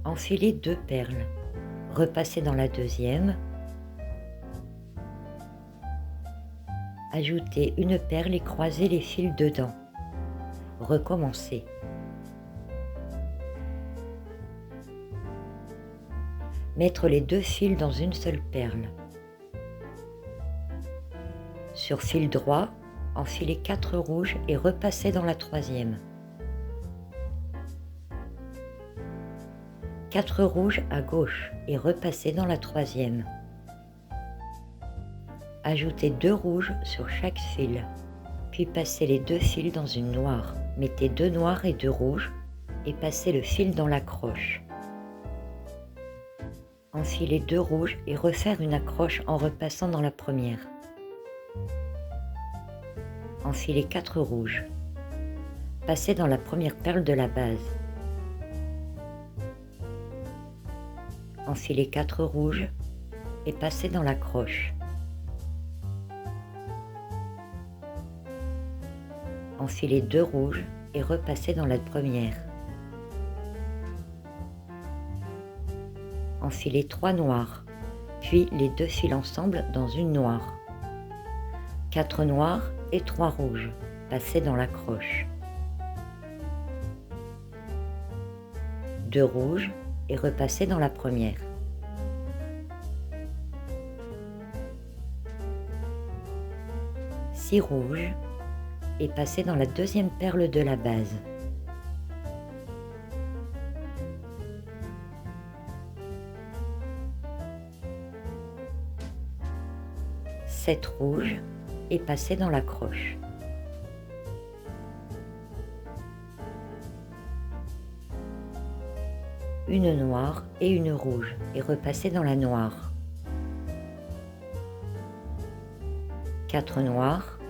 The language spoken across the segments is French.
Enfilez 2 perles, repassez dans la deuxième, ajoutez une perle et croisez les fils dedans. Recommencez. Mettre les 2 fils dans une seule perle. Sur fil droit, enfilez 4 rouges et repassez dans la troisième. 4 rouges à gauche et repassez dans la troisième. Ajoutez 2 rouges sur chaque fil, puis passez les 2 fils dans une noire. Mettez 2 noirs et 2 rouges et passez le fil dans l'accroche. Enfilez 2 rouges et refaire une accroche en repassant dans la première. Enfilez 4 rouges. Passez dans la première perle de la base. Enfilez 4 rouges et passez dans l'accroche. Enfilez 2 rouges et repassez dans la première. Enfilez 3 noirs, puis les 2 fils ensemble dans une noire. 4 noirs et 3 rouges, passez dans l'accroche. 2 rouges et repassez dans la première. Six rouges et passez dans la deuxième perle de la base. Sept rouges et passez dans l'accroche. Une noire et une rouge et repassez dans la noire. 4 noirs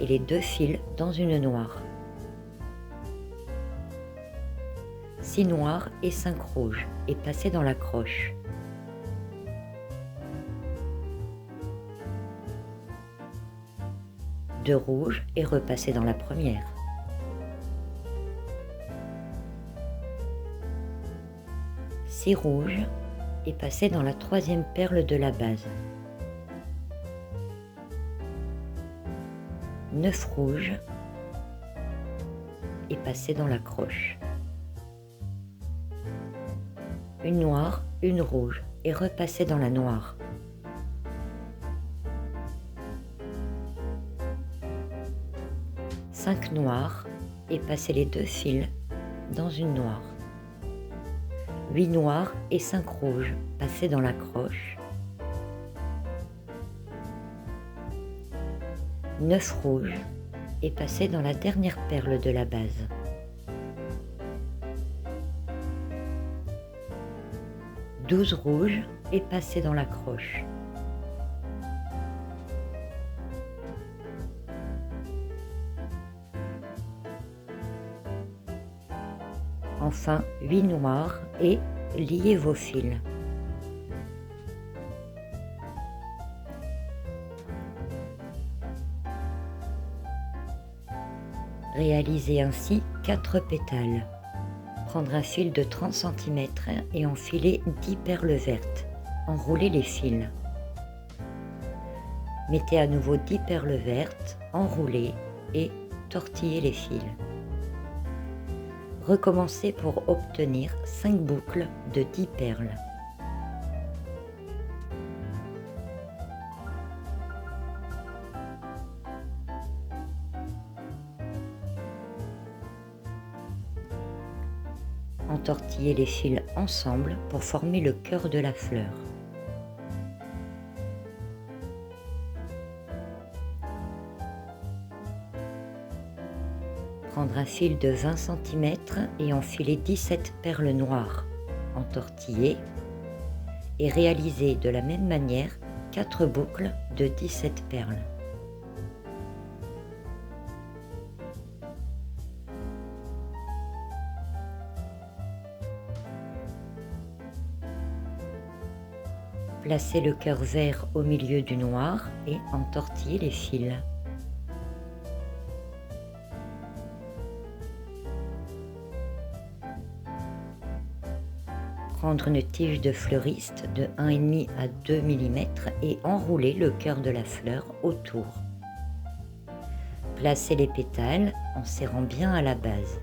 et les 2 fils dans une noire. 6 noirs et 5 rouges et passez dans l'accroche. 2 rouges et repassez dans la première. 6 rouges et passez dans la troisième perle de la base. 9 rouges et passez dans l'accroche. Une noire, une rouge et repassez dans la noire. 5 noirs et passez les 2 fils dans une noire. 8 noirs et 5 rouges, passez dans l'accroche. 9 rouges et passez dans la dernière perle de la base. 12 rouges et passez dans l'accroche. Enfin 8 noirs et liez vos fils. Réalisez ainsi 4 pétales. Prendre un fil de 30 cm et enfiler 10 perles vertes. Enroulez les fils. Mettez à nouveau 10 perles vertes, enroulez et tortillez les fils. Recommencez pour obtenir 5 boucles de 10 perles. Entortillez les fils ensemble pour former le cœur de la fleur. Prendre un fil de 20 cm et enfiler 17 perles noires, entortiller et réaliser de la même manière 4 boucles de 17 perles. Placez le cœur vert au milieu du noir et entortillez les fils. Prendre une tige de fleuriste de 1,5 à 2 mm et enrouler le cœur de la fleur autour. Placez les pétales en serrant bien à la base.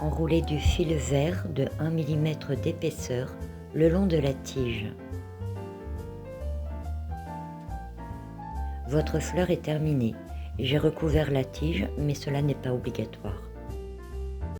Enroulez du fil vert de 1 mm d'épaisseur le long de la tige. Votre fleur est terminée. J'ai recouvert la tige, mais cela n'est pas obligatoire.